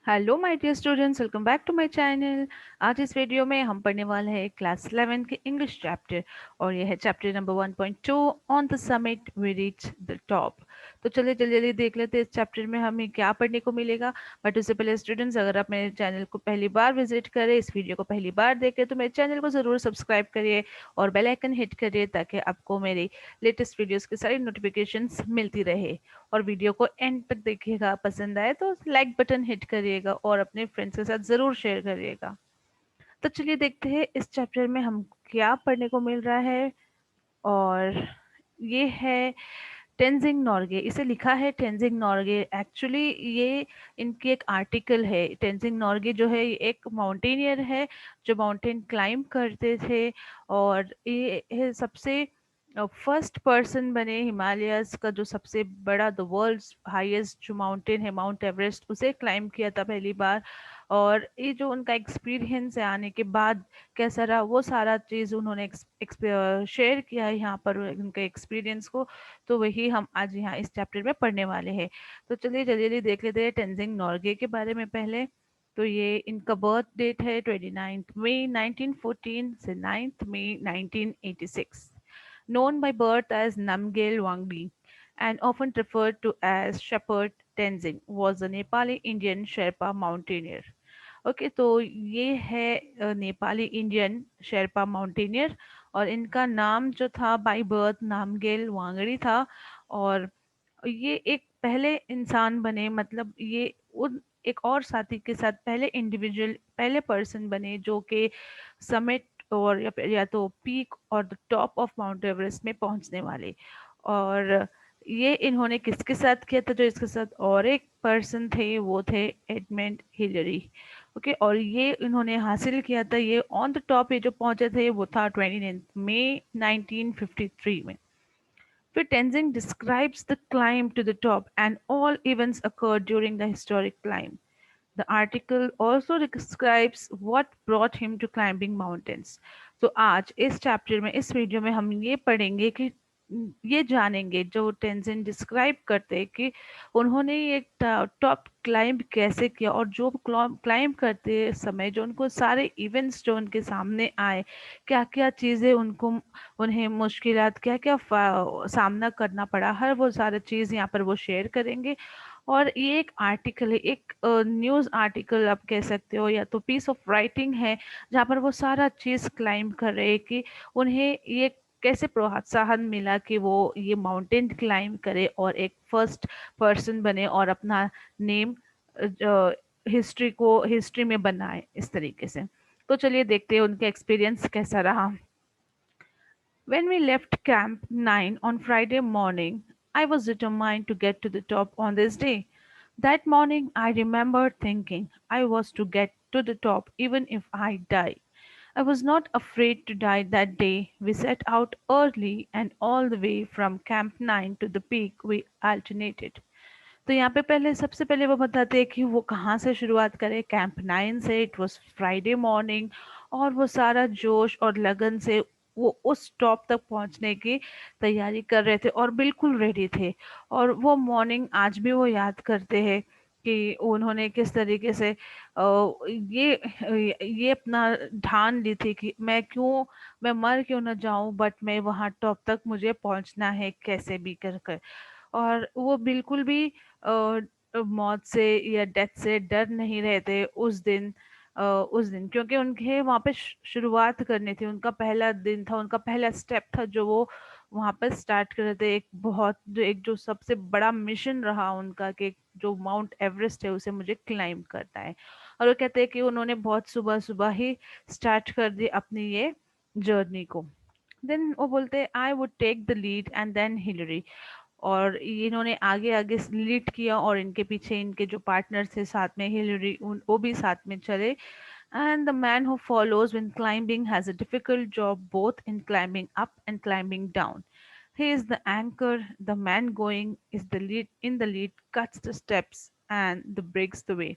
Hello my dear students, welcome back to my channel. आज इस video में हम पढ़ने वाले हैं क्लास 11 के इंग्लिश चैप्टर और यह है chapter number 1.2 on the summit we reach the top. तो चलिए जल्दी जल्दी देख लेते हैं इस चैप्टर में हमें क्या पढ़ने को मिलेगा। बट उससे पहले स्टूडेंट्स, अगर आप मेरे चैनल को पहली बार विजिट करें, इस वीडियो को पहली बार देखें, तो मेरे चैनल को ज़रूर सब्सक्राइब करिए और बेल आइकन हिट करिए ताकि आपको मेरी लेटेस्ट वीडियोज़ की सारी नोटिफिकेशंस मिलती रहे। और वीडियो को एंड तक देखिएगा, पसंद आए तो लाइक बटन हिट करिएगा और अपने फ्रेंड्स के साथ ज़रूर शेयर करिएगा। तो चलिए देखते हैं इस चैप्टर में हम क्या पढ़ने को मिल रहा है। और ये है टेंजिंग नोर्गे, इसे लिखा है टेंजिंग नोर्गे। एक्चुअली ये इनकी एक आर्टिकल है। टेंजिंग नोर्गे जो है ये एक माउंटेनियर है जो माउंटेन क्लाइंब करते थे और ये सबसे फर्स्ट पर्सन बने हिमालयस का जो सबसे बड़ा द वर्ल्ड्स हाईएस्ट जो माउंटेन है माउंट एवरेस्ट, उसे क्लाइंब किया था पहली बार। और ये जो उनका एक्सपीरियंस है आने के बाद कैसा रहा, वो सारा चीज़ उन्होंने शेयर किया है यहाँ पर उनके एक्सपीरियंस को। तो वही हम आज यहाँ इस चैप्टर में पढ़ने वाले हैं। तो चलिए जल्दी जल्दी देख लेते हैं टेंजिंग नोर्गे के बारे में पहले। तो ये इनका बर्थ डेट है 29 मई 1914 से 9 मई 1986। Known by birth as Namgyel Wangdi and often referred to as Shepherd Tenzing, was a Nepali Indian Sherpa mountaineer. Okay, तो ये है नेपाली इंडियन शेरपा माउंटेनियर और इनका नाम जो था बाय बर्थ नामगेल वांगड़ी था। और ये एक पहले इंसान बने, मतलब ये उन एक और साथी के साथ पहले इंडिविजुअल पहले पर्सन बने जो कि समिट और या तो पीक और the top of mount Everest में पहुंचने वाले। और ये इन्होंने किसके साथ किया था, जो इसके साथ और एक पर्सन थे वो थे एडमंड हिलरी। ओके, और ये इन्होंने हासिल किया था, ये ऑन द टॉप ये जो पहुंचे थे वो था 29 मई 1953 में। फिर Tenzing describes the climb to the top and all events occurred during the historic climb. The article also describes what brought him to climbing mountains. तो आज इस चैप्टर में इस वीडियो में हम ये पढ़ेंगे कि ये जानेंगे जो टेंजिन डिस्क्राइब करते हैं कि उन्होंने ये टॉप क्लाइंब कैसे किया और जो क्लाइंब करते समय जो उनको सारे इवेंट्स जो उनके सामने आए, क्या क्या चीज़ें उनको उन्हें मुश्किलात क्या क्या सामना करना पड़ा, हर वो सारा चीज़ यहाँ पर वो शेयर करेंगे। और ये एक आर्टिकल है, एक न्यूज़ आर्टिकल आप कह सकते हो या तो पीस ऑफ राइटिंग है, जहाँ पर वो सारा चीज़ क्लाइंब कर रहे हैं कि उन्हें ये कैसे प्रोत्साहन मिला कि वो ये माउंटेन क्लाइंब करे और एक फर्स्ट पर्सन बने और अपना नेम हिस्ट्री में बनाए इस तरीके से। तो चलिए देखते हैं उनका एक्सपीरियंस कैसा रहा। When we left Camp 9 on Friday morning, I was determined to get to the top on this day. That morning, I remembered thinking I was to get to the top even if I die. I was not afraid to die that day. We set out early and all the way from Camp 9 to the peak we alternated. तो यहाँ पे पहले सबसे पहले वो बताते हैं कि वो कहाँ से शुरुआत करें। कैंप 9 से। इट वाज फ्राइडे मॉर्निंग और वो सारा जोश और लगन से वो उस टॉप तक पहुंचने की तैयारी कर रहे थे और बिल्कुल रेडी थे। और वो मॉर्निंग आज भी वो याद करते हैं कि उन्होंने किस तरीके से ये अपना ठान ली थी कि मैं मर क्यों ना जाऊं, बट मैं वहां टॉप तक मुझे पहुंचना है कैसे भी कर कर। और वो बिल्कुल भी मौत से या डेथ से डर नहीं रहे थे उस दिन, क्योंकि उनके वहाँ पे शुरुआत करनी थी। उनका पहला दिन था, उनका पहला स्टेप था जो वो वहाँ पर स्टार्ट कर रहे थे। एक जो सबसे बड़ा मिशन रहा उनका कि जो माउंट एवरेस्ट है उसे मुझे क्लाइंब करना है। और वो कहते हैं कि उन्होंने बहुत सुबह सुबह ही स्टार्ट कर दी अपनी ये जर्नी को। देन वो बोलते हैं I would take the lead and then Hillary. और इन्होंने आगे आगे लीड किया और इनके पीछे इनके जो पार्टनर थे साथ में हिलरी वो भी साथ में चले। And the man who follows when climbing has a difficult job both in climbing up and climbing down. He is the anchor, the man going is the lead in the lead cuts the steps and the breaks the way.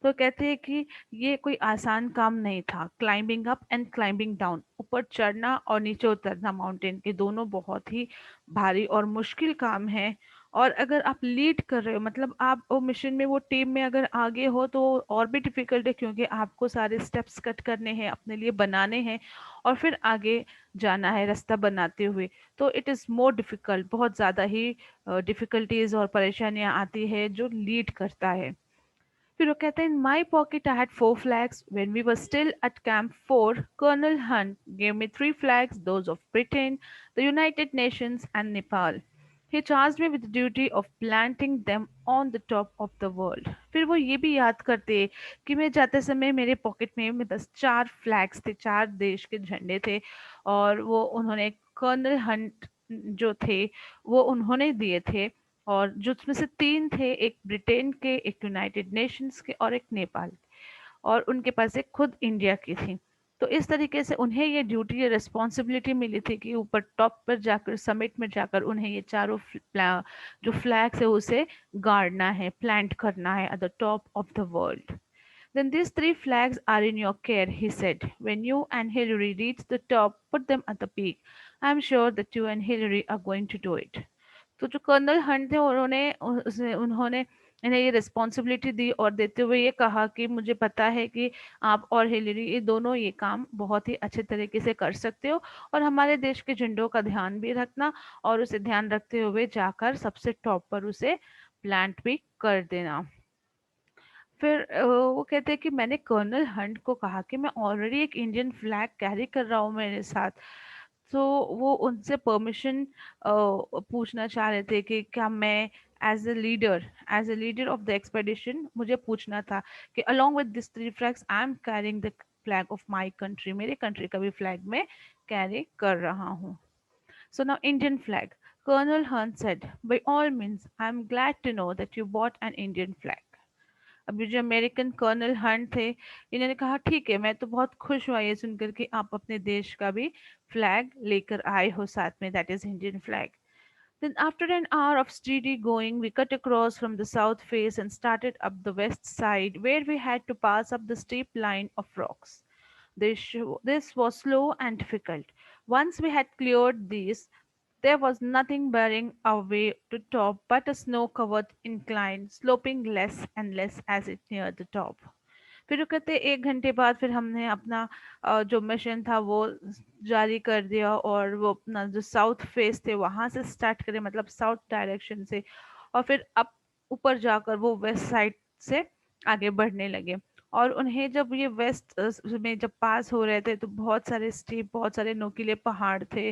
तो कहते हैं कि ये कोई आसान काम नहीं था। Climbing up and climbing down, ऊपर चढ़ना और नीचे उतरना माउंटेन के, दोनों बहुत ही भारी और मुश्किल काम है। और अगर आप लीड कर रहे हो मतलब आप वो मिशन में वो टीम में अगर आगे हो तो और भी डिफिकल्ट है, क्योंकि आपको सारे स्टेप्स कट करने हैं, अपने लिए बनाने हैं और फिर आगे जाना है रास्ता बनाते हुए। तो इट इज़ मोर डिफिकल्ट, बहुत ज़्यादा ही डिफिकल्टीज और परेशानियां आती है जो लीड करता है। फिर वो कहते हैं, in my pocket I had 4 flags when we were still at Camp 4. Colonel Hunt gave me 3 flags, those of Britain, the United Nations, and Nepal. He charged me with the duty of planting them on the top of the world. फिर वो ये भी याद करते कि मैं जाते समय मेरे पॉकेट में बस 4 फ्लैग्स थे, 4 देश के झंडे थे, और वो उन्होंने कर्नल हंट जो थे वो उन्होंने दिए थे, और जो उसमें से 3 थे, एक ब्रिटेन के, एक यूनाइटेड नेशंस के और एक नेपाल, और उनके पास एक खुद इंडिया की थी। तो इस तरीके से उन्हें ये ड्यूटी, ये रिस्पॉन्सिबिलिटी मिली थी कि ऊपर टॉप पर जाकर, समिट में जाकर उन्हें ये चारों जो फ्लैग्स है उसे गाड़ना है, प्लांट करना है at the top of the world. Then these 3 flags are in your care, he said. When you and Hillary reach the top, put them at the peak. I'm sure that you and Hillary are going to do it. तो जो colonel Hunt थे उन्होंने इन्हें ये responsibility दी और देते हुए ये कहा कि मुझे पता है कि आप और हिलरी ये दोनों ये काम बहुत ही अच्छे तरीके से कर सकते हो, और हमारे देश के झंडों का ध्यान भी रखना, और उसे ध्यान रखते हुए जाकर सबसे टॉप पर उसे प्लांट भी कर देना। फिर वो कहते हैं कि मैंने कर्नल हंट को कहा कि मैं ऑलरेडी एक इंडियन फ्लैग कैरी कर रहा हूँ मेरे साथ। तो वो उनसे परमिशन पूछना चाह रहे थे कि क्या मैं as a leader of the expedition, मुझे पूछना था कि along with this 3 flags I am carrying the flag of my country, मेरे कंट्री का भी फ्लैग मैं कैरी कर रहा हूँ। So now Indian flag. Colonel Hunt said, by all means, I am glad to know that you bought an Indian flag. अभी जो American colonel Hunt थे, इन्होंने कहा ठीक है, मैं तो बहुत खुश हुआ ये सुनकर कि आप अपने देश का भी फ्लैग लेकर आए हो साथ में, that is Indian flag. Then after an hour of steady going, we cut across from the south face and started up the west side, where we had to pass up the steep line of rocks. This was slow and difficult. Once we had cleared these, there was nothing barring our way to top but a snow-covered incline, sloping less and less as it neared the top. फिर वो कहते 1 घंटे बाद फिर हमने अपना जो mission था वो जारी कर दिया, और वो अपना जो साउथ फेस थे वहां से स्टार्ट करें, मतलब साउथ डायरेक्शन से, और फिर अप ऊपर जाकर वो वेस्ट साइड से आगे बढ़ने लगे। और उन्हें जब ये वेस्ट में जब पास हो रहे थे तो बहुत सारे स्टीप, बहुत सारे नोकीले पहाड़ थे,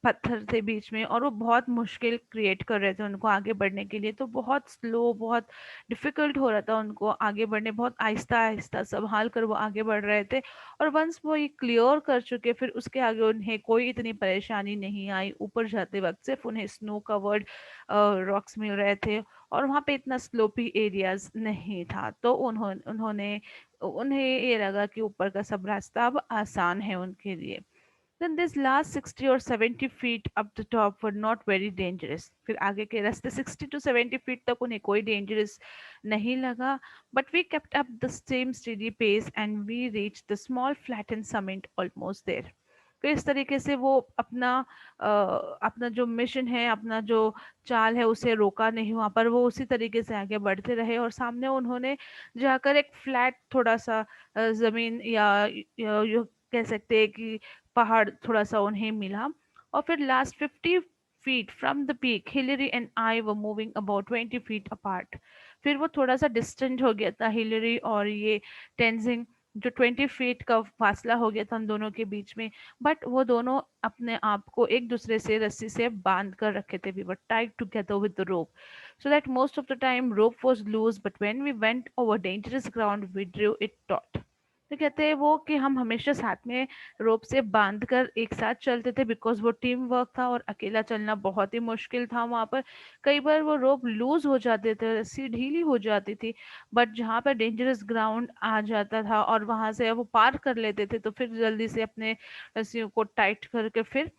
पत्थर थे बीच में, और वो बहुत मुश्किल क्रिएट कर रहे थे उनको आगे बढ़ने के लिए। तो बहुत स्लो, बहुत डिफिकल्ट हो रहा था उनको आगे बढ़ने, बहुत आहिस्ता आहिस्ता संभाल कर वो आगे बढ़ रहे थे। और वंस वो ये क्लियर कर चुके, फिर उसके आगे उन्हें कोई इतनी परेशानी नहीं आई। ऊपर जाते वक्त सिर्फ उन्हें स्नो कवर्ड रॉक्स मिल रहे थे, और वहाँ पे इतना स्लोपी एरियाज नहीं था, तो उन्होंने उन्हें ये लगा कि ऊपर का सब रास्ता अब आसान है उनके लिए। Then this last 60 or 70 feet up the top were not very dangerous. फिर आगे के रास्ते 60 to 70 feet तक उन्हें कोई dangerous नहीं लगा, but we kept up the same steady pace and we reached the small flattened summit almost there. तो इस तरीके से वो अपना जो मिशन है, अपना जो चाल है उसे रोका नहीं वहां पर, वो उसी तरीके से आगे बढ़ते रहे, और सामने उन्होंने जाकर एक फ्लैट थोड़ा सा जमीन या यो कह सकते हैं कि पहाड़ थोड़ा सा उन्हें मिला। और फिर last 50 feet from the peak, Hillary and I were moving about 20 feet apart. फिर वो थोड़ा सा डिस्टेंट हो गया था, हिलरी और ये टेंजिंग, जो 20 फीट का फासला हो गया था उन दोनों के बीच में। बट वो दोनों अपने आप को एक दूसरे से रस्सी से बांध कर रखे थे, we were tied together with the rope, so that most of the time rope was loose, but when we went over dangerous ground we drew it taut. तो कहते हैं वो कि हम हमेशा साथ में रोप से बांध कर एक साथ चलते थे, बिकॉज वो टीम वर्क था और अकेला चलना बहुत ही मुश्किल था वहां पर। कई बार वो रोप लूज हो जाते थे, रस्सी ढीली हो जाती थी, बट जहाँ पर डेंजरस ग्राउंड आ जाता था और वहां से वो पार कर लेते थे, तो फिर जल्दी से अपने रस्सियों को टाइट करके फिर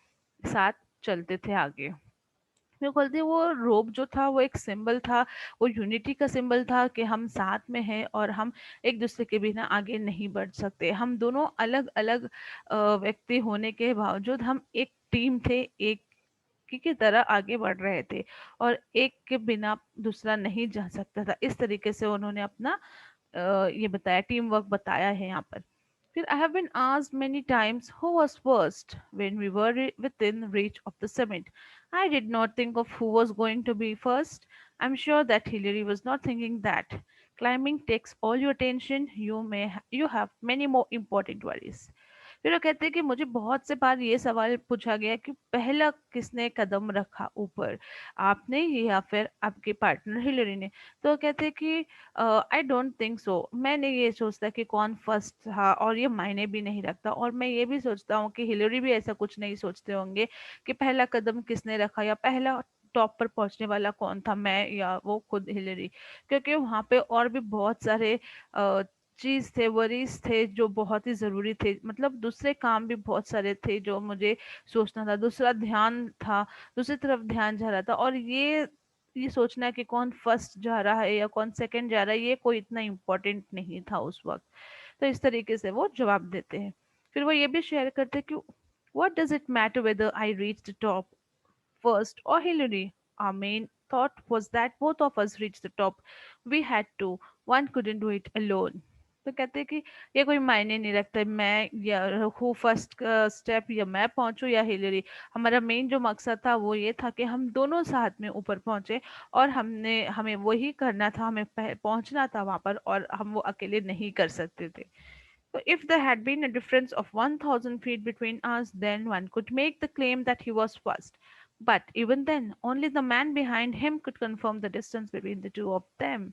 साथ चलते थे आगे। मैं बोलती हूँ वो रोब जो था वो एक सिंबल था, वो यूनिटी का सिंबल था कि हम साथ में हैं और हम एक दूसरे के बिना आगे नहीं बढ़ सकते। हम दोनों अलग अलग व्यक्ति होने के बावजूद हम एक टीम थे, एक की तरह आगे बढ़ रहे थे और एक के बिना दूसरा नहीं जा सकता था। इस तरीके से उन्होंने अपना ये बताया, टीम वर्क बताया है यहाँ पर। फिर I have been asked many times who was first when we were within reach of the summit. I did not think of who was going to be first. I'm sure that Hillary was not thinking that. Climbing takes all your attention. You have many more important worries. फिर वो कहते हैं कि मुझे बहुत से बार ये सवाल पूछा गया कि पहला किसने कदम रखा ऊपर, आपने या फिर आपके पार्टनर हिलरी ने। तो वो कहते हैं कि आई डोंट थिंक सो, मैं नहीं ये सोचता कि कौन फर्स्ट था, और ये मायने भी नहीं रखता, और मैं ये भी सोचता हूँ कि हिलरी भी ऐसा कुछ नहीं सोचते होंगे कि पहला कदम किसने रखा या पहला टॉप पर पहुंचने वाला कौन था, मैं या वो खुद हिलरी। क्योंकि वहां पे और भी बहुत सारे चीज थे, वरीज थे जो बहुत ही जरूरी थे, मतलब दूसरे काम भी बहुत सारे थे जो मुझे सोचना था, दूसरा ध्यान था, दूसरी तरफ ध्यान जा रहा था, और ये सोचना कि कौन फर्स्ट जा रहा है या कौन सेकंड जा रहा है, ये कोई इतना इम्पोर्टेंट नहीं था उस वक्त। तो इस तरीके से वो जवाब देते हैं। फिर वो ये भी शेयर करते हैं कि what does it matter whether I reach the top first or Hillary. Our main thought was that both of us reached the top. We had to. One couldn't do it alone. तो कहते हैं कि ये कोई मायने नहीं रखता मैं या हूँ फर्स्ट स्टेप, या मैं पहुंचू या हिलरी। हमारा मेन जो मकसद था वो ये था कि हम दोनों साथ में ऊपर पहुंचे, और हमें वही करना था, हमें पहुंचना था वहां पर, और हम वो अकेले नहीं कर सकते थे। So if there had been a difference of 1,000 feet between us, then one could make the claim that he was first. But even then, only the man behind him could confirm the distance between the two of them.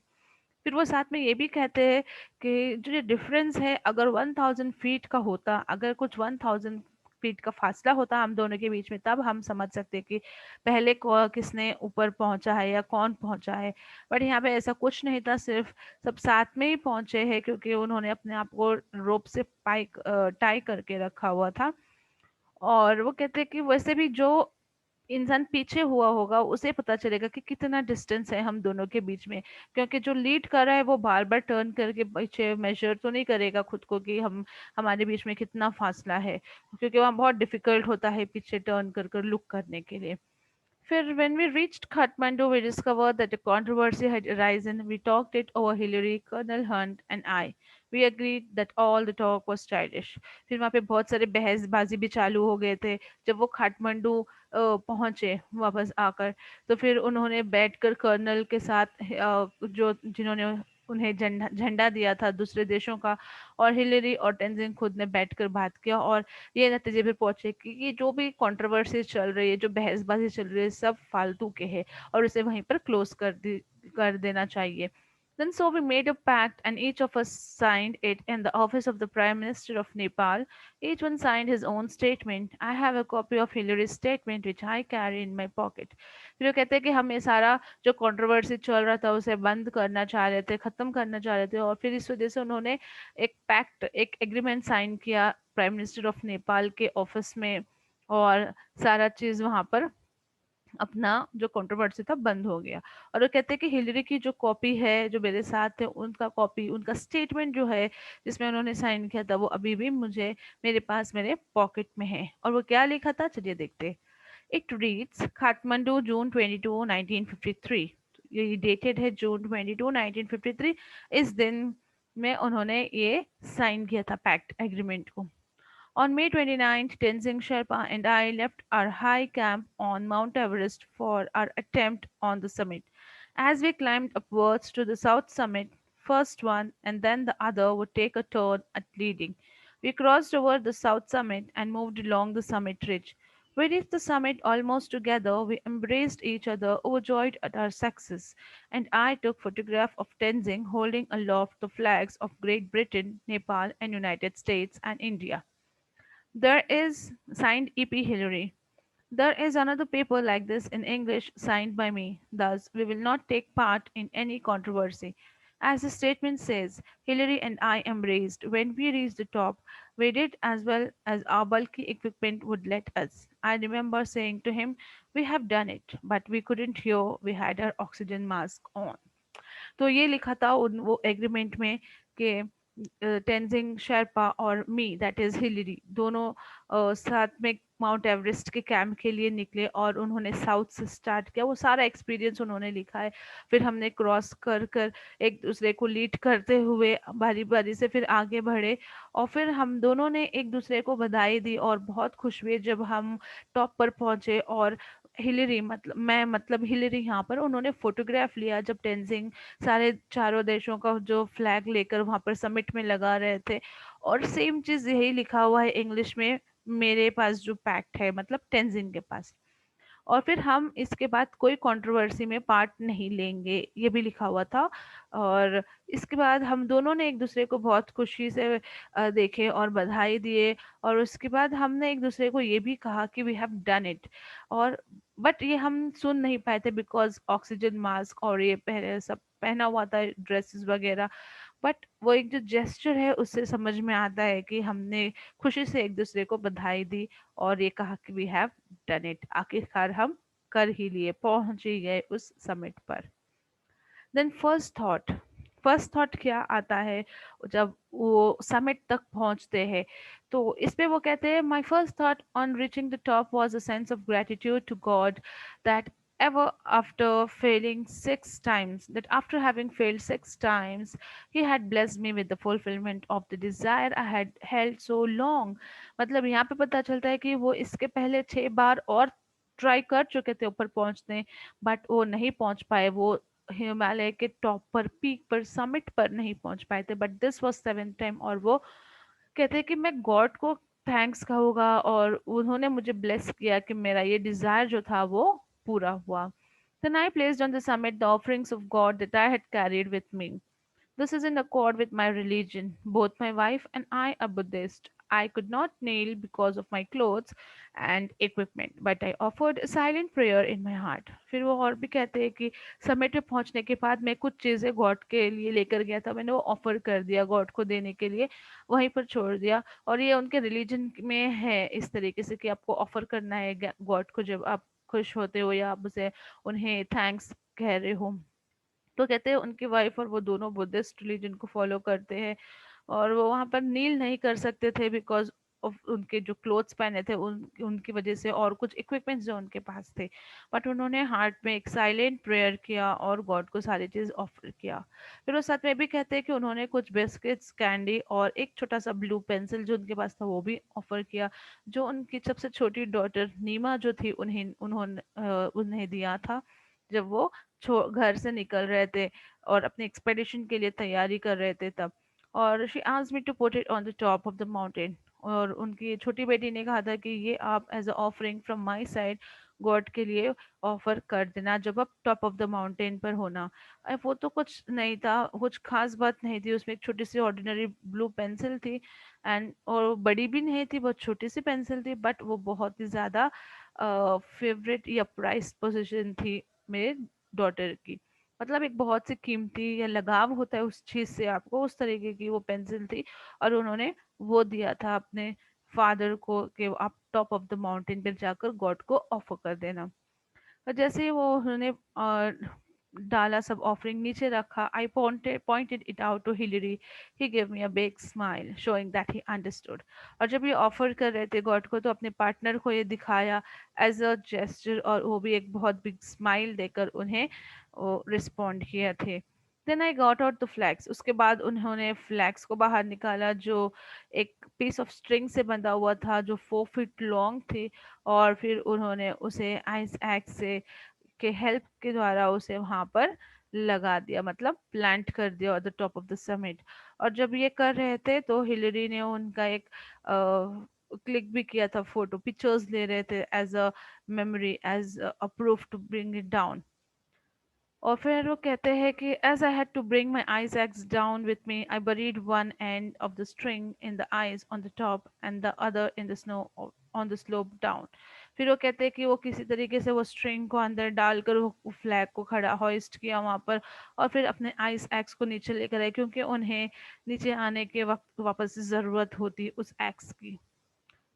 फिर वो साथ में ये भी कहते हैं कि जो ये डिफरेंस है, अगर 1,000 फीट का होता, अगर कुछ 1,000 फीट का फासला होता हम दोनों के बीच में, तब हम समझ सकते कि पहले किसने ऊपर पहुंचा है या कौन पहुंचा है। बट यहाँ पे ऐसा कुछ नहीं था, सिर्फ सब साथ में ही पहुंचे हैं क्योंकि उन्होंने अपने आप को रोप से पाई टाई करके रखा हुआ था। और वो कहते हैं कि वैसे भी जो इंसान पीछे हुआ होगा उसे पता चलेगा कि कितना डिस्टेंस है हम दोनों के बीच में, क्योंकि जो लीड कर रहा है वो बार बार टर्न करके पीछे मेजर तो नहीं करेगा खुद को कि हम हमारे बीच में कितना फासला है, क्योंकि वहाँ बहुत डिफिकल्ट होता है पीछे टर्न कर कर लुक करने के लिए। फिर when we reached Kathmandu, we discovered that a controversy had arisen. We talked it over Hillary, Colonel Hunt, and I. We agreed that all the talk was childish. फिर वहाँ पे बहुत सारे बहसबाजी भी चालू हो गए थे जब वो काठमांडू पहुंचे वापस आकर। तो फिर उन्होंने बैठकर कर्नल के साथ जो जिन्होंने उन्हें झंडा झंडा दिया था दूसरे देशों का, और हिलरी और टेंजिंग खुद ने बैठकर बात किया, और ये नतीजे पे पहुंचे कि ये जो भी कंट्रोवर्सी चल रही है, जो बहसबाजी चल रही है, सब फालतू के है और उसे वहीं पर क्लोज कर देना चाहिए। Then so we made a pact and each of us signed it in the office of the Prime Minister of Nepal. Each one signed his own statement. I have a copy of Hillary's statement which I carry in my pocket. फिर वो कहते हैं कि हम ये सारा जो controversy चल रहा था उसे बंद करना चाह रहे थे, खत्म करना चाह रहे थे, और फिर इस वजह से उन्होंने एक पैक्ट, एक एग्रीमेंट साइन किया प्राइम मिनिस्टर ऑफ नेपाल के ऑफिस में, और सारा चीज वहां पर अपना जो कंट्रोवर्सी था बंद हो गया। और वो कहते हैं कि हिलरी की जो कॉपी है जो मेरे साथ है, उनका कॉपी, उनका स्टेटमेंट जो है जिसमें उन्होंने साइन किया था, वो अभी भी मुझे मेरे पास मेरे पॉकेट में है। और वो क्या लिखा था, चलिए देखते हैं। इट रीड्स काठमांडू जून 22 1953। ये डेटेड है जून 22 1953। इस दिन में उन्होंने ये साइन किया था पैक्ट एग्रीमेंट को। On May 29th, Tenzing Sherpa and I left our high camp on Mount Everest for our attempt on the summit. As we climbed upwards to the south summit, first one and then the other would take a turn at leading. We crossed over the south summit and moved along the summit ridge. We reached the summit almost together. We embraced each other, overjoyed at our success, and I took photograph of Tenzing holding aloft the flags of Great Britain, Nepal, and United States and India. There is signed EP Hillary. There is another paper like this in English signed by me. Thus, we will not take part in any controversy. As the statement says, Hillary and I embraced. When we reached the top, we did as well as our bulky equipment would let us. I remember saying to him, we have done it, but we couldn't hear, we had our oxygen mask on. तो ये लिखा था उन वो agreement में कि टेंजिंग शेरपा और मी, that is Hillary, दोनों साथ में माउंट एवरेस्ट के कैंप के लिए निकले और उन्होंने साउथ से स्टार्ट किया, वो सारा एक्सपीरियंस उन्होंने लिखा है। फिर हमने क्रॉस कर कर एक दूसरे को लीड करते हुए बारी बारी से फिर आगे बढ़े, और फिर हम दोनों ने एक दूसरे को बधाई दी और बहुत खुश हुए जब हम टॉप पर पहुंचे। और हिलरी मतलब मैं मतलब हिलरी यहाँ पर उन्होंने फोटोग्राफ लिया जब टेंजिंग सारे चारों देशों का जो फ्लैग लेकर वहां पर समिट में लगा रहे थे। और सेम चीज यही लिखा हुआ है इंग्लिश में मेरे पास जो पैक्ट है, मतलब टेंजिंग के पास। और फिर हम इसके बाद कोई कंट्रोवर्सी में पार्ट नहीं लेंगे, ये भी लिखा हुआ था। और इसके बाद हम दोनों ने एक दूसरे को बहुत खुशी से देखे और बधाई दिए। और उसके बाद हमने एक दूसरे को ये भी कहा कि वी हैव डन इट। और बट ये हम सुन नहीं पाए थे बिकॉज ऑक्सीजन मास्क और ये पहले सब पहना हुआ था, ड्रेसेस वगैरह। बट वो एक जो जेस्चर है उससे समझ में आता है कि हमने खुशी से एक दूसरे को बधाई दी और ये कहा कि वी हैव डन इट, आखिरकार हम कर ही लिए, पहुंच ही गए उस समिट पर। देन फर्स्ट थॉट क्या आता है जब वो समिट तक पहुंचते हैं? तो इसमें वो कहते हैं, my first thought on reaching the top was a sense of gratitude to God that ever after failing 6 times that after having failed 6 times he had blessed me with the fulfillment of the desire I had held so long। मतलब यहाँ पे पता चलता है कि वो इसके पहले 6 बार और ट्राई कर चुके थे ऊपर पहुंचने, बट वो नहीं पहुंच पाए, वो हिमालय के टॉप पर, पीक पर, समिट पर नहीं पहुंच पाए थे। But this was 7th time, और वो कहते हैं कि मैं गॉड को थैंक्स कहूंगा और उन्होंने मुझे ब्लेस किया कि मेरा ये डिजायर जो था वो पूरा हुआ। Then I placed on the summit the offerings of God that I had carried with me. This is in accord with my religion. Both my wife and I are Buddhist. I could not kneel because of my clothes and equipment, but I offered a silent prayer in my heart. फिर वो और भी कहते हैं कि summit पे पहुंचने के बाद मैं कुछ चीज़ें गॉड के लिए लेकर गया था, मैंने वो ऑफर कर दिया गॉड को देने के लिए, वहीं पर छोड़ दिया। और ये उनके रिलीजन में है इस तरीके से कि आपको ऑफर करना है गॉड को जब आप खुश होते हो या आप उसे उन्हें थैंक्स कह रहे हो। तो कहते हैं उनकी वाइफ और वो दोनों बुद्धिस्ट रिलीजन को फॉलो करते हैं, और वो वहां पर नील नहीं कर सकते थे बिकॉज ऑफ उनके जो क्लोथ्स पहने थे उनकी वजह से, और कुछ इक्विपमेंट्स जो उनके पास थे। बट उन्होंने हार्ट में एक साइलेंट प्रेयर किया और गॉड को सारी चीज ऑफर किया। फिर वो साथ में भी कहते हैं कि उन्होंने कुछ बिस्किट्स, कैंडी और एक छोटा सा ब्लू पेंसिल जो उनके पास था वो भी ऑफर किया, जो उनकी सबसे छोटी डॉटर नीमा जो थी उन्हें दिया था जब वो घर से निकल रहे थे और अपने एक्सपेडिशन के लिए तैयारी कर रहे थे तब। और she asked me to put it on the top of the mountain, और उनकी छोटी बेटी ने कहा था कि ये आप as a offering from my side God के लिए ऑफर कर देना जब आप टॉप ऑफ द माउंटेन पर होना। वो तो कुछ नहीं था, कुछ खास बात नहीं थी उसमें, एक छोटी सी ऑर्डिनरी ब्लू पेंसिल थी, एंड और बड़ी भी नहीं थी, बहुत छोटी सी पेंसिल थी, बट वो बहुत ही ज़्यादा फेवरेट या प्राइस पोजीशन थी मेरे डॉटर की। मतलब एक बहुत सी कीमती या लगाव होता है उस चीज से आपको, उस तरीके की वो पेंसिल थी। और उन्होंने वो दिया था अपने फादर को कि आप टॉप ऑफ द माउंटेन पर जाकर गॉड को ऑफर कर देना। और जैसे ही वो उन्होंने डाला सब ऑफरिंग नीचे रखा, I pointed it out to Hillary. He give me a big smile showing that he understood. और जब ये ऑफर कर रहे थे गॉड को तो अपने पार्टनर को ये दिखाया एज अ जेस्चर, और वो भी एक बहुत बिग स्माइल देकर उन्हें रिस्पॉन्ड किया थे। Then I got out the flags. उसके बाद उन्होंने फ्लैग्स को बाहर निकाला जो एक पीस ऑफ स्ट्रिंग से बंधा हुआ था जो 4 फीट लॉन्ग थी। और फिर उन्होंने उसे आइस एक्स से के हेल्प के द्वारा उसे वहां पर लगा दिया, मतलब प्लांट कर दिया on the top of the summit. और जब ये कर रहे थे तो हिलरी ने उनका एक क्लिक भी किया था, फोटो पिक्चर्स ले रहे थे as a memory, as a proof to bring it down. और फिर वो कहते हैं कि as I had to bring my ice axe down with me I buried one end of the string in the ice on the top and the other in the snow on the slope down. फिर वो कहते हैं कि वो किसी तरीके से वो स्ट्रिंग को अंदर डालकर वो फ्लैग को खड़ा होइस्ट किया वहां पर, और फिर अपने आइस एक्स को नीचे लेकर आए क्योंकि उन्हें नीचे आने के वक्त वापस से जरूरत होती उस एक्स की।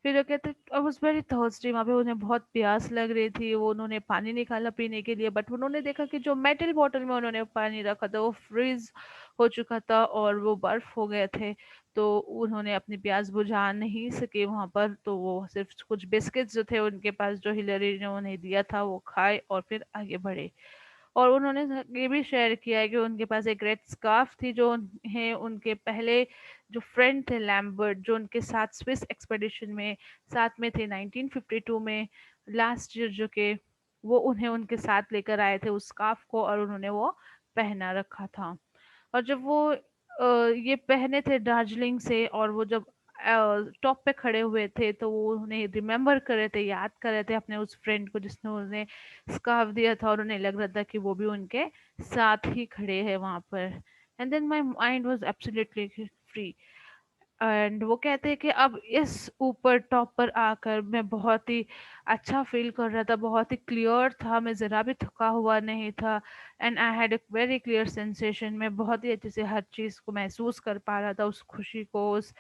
फिर वो कहते आई वाज़ वेरी थर्स्टी, वहाँ पे उन्हें बहुत प्यास लग रही थी, वो उन्होंने पानी निकाला पीने के लिए, बट उन्होंने देखा कि जो मेटल बॉटल में उन्होंने पानी रखा था वो फ्रीज़ हो चुका था और वो बर्फ़ हो गए थे। तो उन्होंने अपनी प्यास बुझा नहीं सके वहाँ पर, तो वो सिर्फ़ कुछ बिस्किट्स जो थे उनके पास जो हिलरी ने उन्हें दिया था वो खाए और फिर आगे बढ़े। और उन्होंने ये भी शेयर किया है कि उनके पास एक रेड स्कार्फ थी जो उन्हें उनके पहले जो फ्रेंड थे लैम्बर्ट, जो उनके साथ स्विस एक्सपेडिशन में साथ में थे 1952 में लास्ट ईयर, जो कि वो उन्हें उनके साथ लेकर आए थे उस स्कार्फ को, और उन्होंने वो पहना रखा था। और जब वो ये पहने थे दार्जिलिंग से, और वो जब टॉप पे खड़े हुए थे तो वो उन्हें रिमेम्बर कर रहे थे, याद कर रहे थे अपने उस फ्रेंड को जिसने उन्हें स्कार्फ दिया था, और उन्हें लग रहा था कि वो भी उनके साथ ही खड़े हैं वहां पर। And then my mind was absolutely free. And वो कहते हैं कि अब इस ऊपर टॉप पर आकर मैं बहुत ही अच्छा फील कर रहा था, बहुत ही क्लियर था, मैं ज़रा भी थका हुआ नहीं था। And I had a very clear sensation, मैं बहुत ही अच्छे से हर चीज़ को महसूस कर पा रहा था, उस खुशी को, उस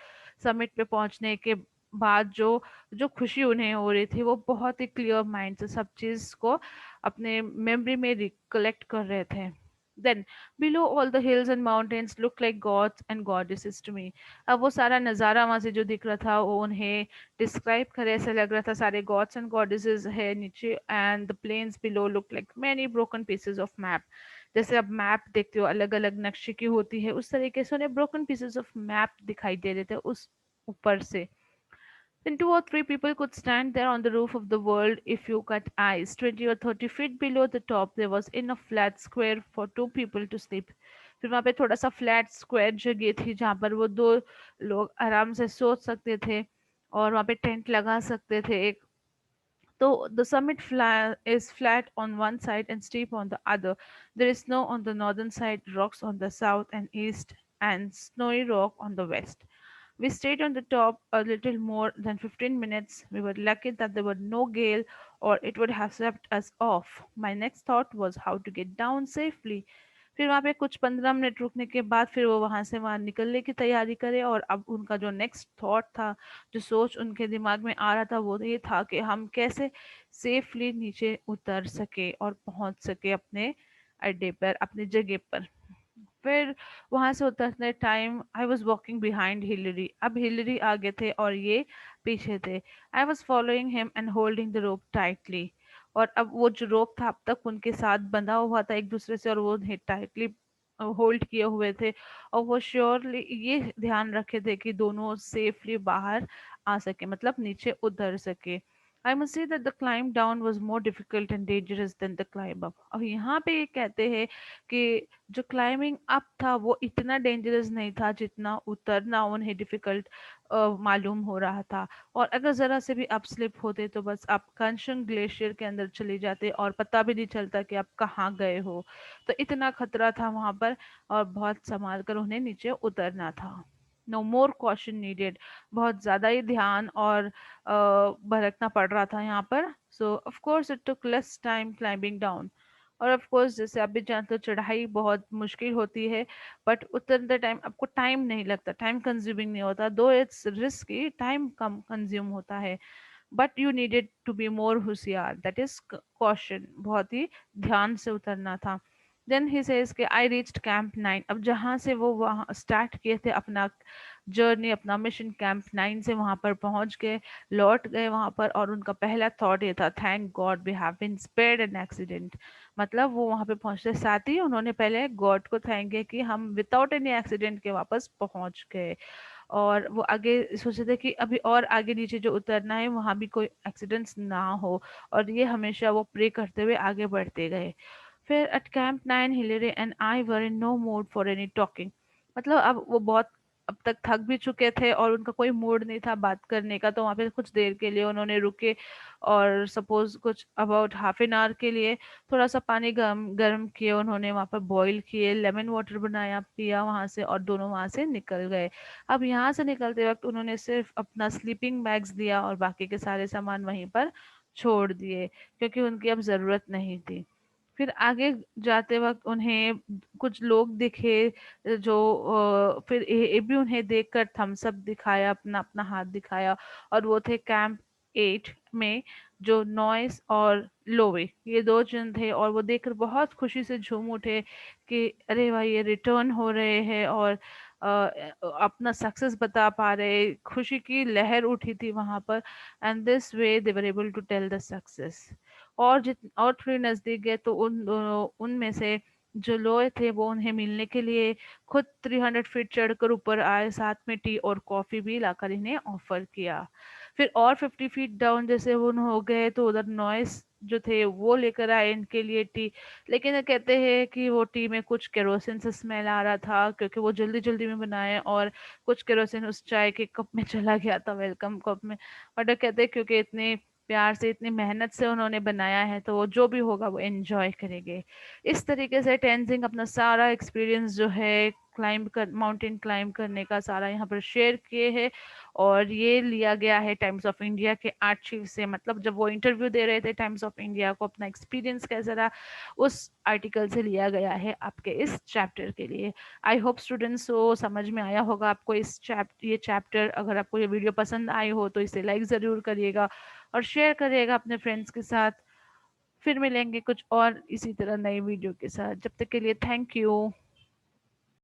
समिट पे पहुंचने के बाद जो जो खुशी उन्हें हो रही थी, वो बहुत ही क्लियर माइंड से सब चीज़ को अपने मेमोरी में रिकलेक्ट कर रहे थे। Then below all the hills and mountains look like gods and goddesses to me. अब वो सारा नज़ारा वहाँ से जो दिख रहा था वो उन्हें डिस्क्राइब करे ऐसा लग रहा था, सारे गॉड्स एंड गॉडेसेस है नीचे, and the plains below look like many broken pieces of map. जैसे अब मैप देखते हो अलग अलग नक्शे की होती है, उस तरीके से उन्हें ब्रोकन पीसेस ऑफ मैप दिखाई दे रहे थे उस ऊपर से। Then two or three people could stand there on the roof of the world if you cut ice. 20 or 30 feet below the top, there was enough flat square for two people to sleep. फिर वहाँ पे थोड़ा सा flat square जगह थी जहाँ पर वो दो लोग आराम से सो सकते थे, और वहाँ पे टेंट लगा सकते थे एक। तो the summit is flat on one side and steep on the other. There is snow on the northern side, rocks on the south and east, and snowy rock on the west. We stayed on the top a little more than 15 minutes. We were lucky that there were no gale or it would have swept us off. My next thought was how to get down safely. फिर वहाँ पे कुछ 15 minute रुकने के बाद फिर वो वहाँ से वहाँ निकलने की तैयारी करे, और अब उनका जो नेक्स्ट थॉट था, जो सोच उनके दिमाग में आ रहा था, वो ये था कि हम कैसे सेफली नीचे उतर सके और पहुँच सके अपने अड्डे पर, अपनी जगह पर। फिर वहां से उतरने time I was walking behind Hillary, अब हिलरी आगे थे और ये पीछे थे। I was following him and holding the rope tightly. और अब वो जो रोप था अब तक उनके साथ बंधा हुआ था एक दूसरे से, और वो टाइटली होल्ड किए हुए थे, और वो श्योरली ये ध्यान रखे थे कि दोनों सेफली बाहर आ सके, मतलब नीचे उतर सके। I must say that the climb down was more difficult and dangerous than the climb up. अब यहाँ पे ये कहते हैं कि जो क्लाइंबिंग अप था वो इतना डेंजरस नहीं था जितना उतरना उन्हें डिफिकल्ट मालूम हो रहा था। और अगर ज़रा से भी अप स्लिप होते तो बस आप कंचन ग्लेशियर के अंदर चले जाते और पता भी नहीं चलता कि आप कहाँ गए हो। तो इतना खतरा था वहाँ पर, और बहुत संभाल कर उन्हें नीचे उतरना था। नो मोर कॉशन नीडेड, बहुत ज़्यादा ही ध्यान और बरतना पड़ रहा था यहाँ पर। सो of course it took less time climbing down. और ऑफ कोर्स जैसे आप भी जानते हो चढ़ाई बहुत मुश्किल होती है, बट उतरते टाइम आपको टाइम नहीं लगता, टाइम कंज्यूमिंग नहीं होता, दो इट्स रिस्की, टाइम कम कंज्यूम होता है, but you needed to be more होशियार, दैट इज कॉशन, बहुत ही ध्यान से उतरना था। देन ही सेज कि आई रीच्ड कैंप 9, अब जहाँ से वो वहाँ स्टार्ट किए थे अपना जर्नी, अपना मिशन, कैंप 9 से वहाँ पर पहुँच गए, लौट गए वहाँ पर, और उनका पहला थॉट ये था, thank God we have been spared an accident. मतलब वो वहाँ पे पहुँचते साथ ही उन्होंने पहले गॉड को थैंक किया कि हम विदाउट एनी एक्सीडेंट के वापस पहुँच गए। और वो आगे सोचे थे कि अभी और आगे नीचे जो उतरना है वहाँ भी कोई एक्सीडेंट्स ना हो, और ये हमेशा वो प्रे करते हुए आगे बढ़ते गए। फिर at camp 9 Hillary and I were in no mood for any talking. मतलब अब वो बहुत अब तक थक भी चुके थे और उनका कोई मूड नहीं था बात करने का, तो वहाँ पे कुछ देर के लिए उन्होंने रुके, और सपोज कुछ अबाउट हाफ एन आवर के लिए थोड़ा सा पानी गरम गरम किए उन्होंने, वहाँ पर बॉईल किए, लेमन वाटर बनाया, पिया वहाँ से, और दोनों वहाँ से निकल गए। अब यहाँ से निकलते वक्त उन्होंने सिर्फ अपना स्लीपिंग बैग्स दिया और बाकी के सारे सामान वहीं पर छोड़ दिए, क्योंकि उनकी अब ज़रूरत नहीं थी। फिर आगे जाते वक़्त उन्हें कुछ लोग दिखे जो फिर ए भी उन्हें देखकर थम्स अप दिखाया, अपना-अपना हाथ दिखाया और वो थे कैंप 8 में जो नॉइस और लोवे ये 2 जन थे और वो देखकर बहुत खुशी से झूम उठे कि अरे वाह! ये रिटर्न हो रहे हैं और अपना सक्सेस बता पा रहे, खुशी की लहर उठी थी वहाँ पर and this way they were able to tell the success. और और थोड़ी नज़दीक गए तो उनमें से जो लोग थे वो उन्हें मिलने के लिए खुद 300 फीट चढ़कर ऊपर आए, साथ में टी और कॉफ़ी भी लाकर इन्हें ऑफ़र किया। फिर और 50 फीट डाउन जैसे वो हो गए तो उधर नॉइस जो थे वो लेकर आए इनके लिए टी, लेकिन ये कहते हैं कि वो टी में कुछ केरोसिन से स्मेल आ रहा था क्योंकि वो जल्दी-जल्दी में बनाए और कुछ केरोसिन उस चाय के कप में चला गया था, वेलकम कप में। बट वो कहते हैं क्योंकि इतने प्यार से इतनी मेहनत से उन्होंने बनाया है तो वो जो भी होगा वो एंजॉय करेंगे। इस तरीके से टेंजिंग अपना सारा एक्सपीरियंस जो है क्लाइंब कर माउंटेन क्लाइंब करने का सारा यहाँ पर शेयर किए हैं और ये लिया गया है टाइम्स ऑफ इंडिया के आर्chiव से, मतलब जब वो इंटरव्यू दे रहे थे टाइम्स ऑफ इंडिया को अपना एक्सपीरियंस कैसा रहा उस आर्टिकल से लिया गया है आपके इस चैप्टर के लिए। आई होप स्टूडेंट्स को समझ में आया होगा आपको ये चैप्टर। अगर आपको ये वीडियो पसंद आई हो तो इसे लाइक ज़रूर करिएगा और शेयर करिएगा अपने फ्रेंड्स के साथ। फिर मिलेंगे कुछ और इसी तरह नई वीडियो के साथ, जब तक के लिए थैंक यू।